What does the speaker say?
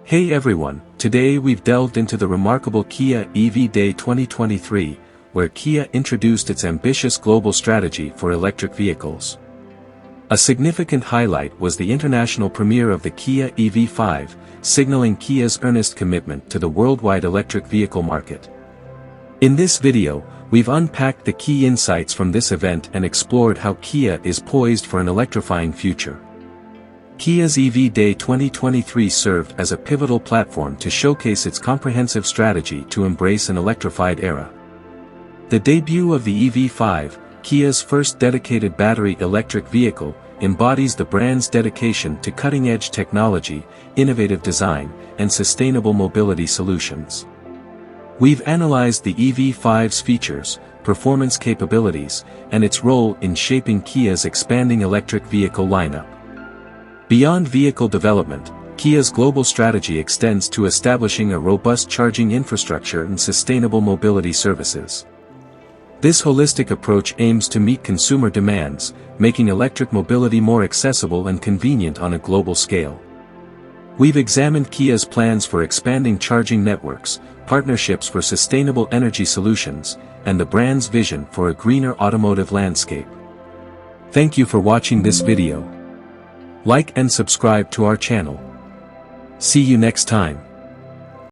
Hey everyone, today we've delved into the remarkable Kia EV Day 2023, where Kia introduced its ambitious global strategy for electric vehicles. A significant highlight was the international premiere of the Kia EV5, signaling Kia's earnest commitment to the worldwide electric vehicle market. In this video, we've unpacked the key insights from this event and explored how Kia is poised for an electrifying future. Kia's EV Day 2023 served as a pivotal platform to showcase its comprehensive strategy to embrace an electrified era. The debut of the EV5, Kia's first dedicated battery electric vehicle, embodies the brand's dedication to cutting-edge technology, innovative design, and sustainable mobility solutions. We've analyzed the EV5's features, performance capabilities, and its role in shaping Kia's expanding electric vehicle lineup. Beyond vehicle development, Kia's global strategy extends to establishing a robust charging infrastructure and sustainable mobility services. This holistic approach aims to meet consumer demands, making electric mobility more accessible and convenient on a global scale. We've examined Kia's plans for expanding charging networks, partnerships for sustainable energy solutions, and the brand's vision for a greener automotive landscape. Thank you for watching this video. Like and subscribe to our channel. See you next time.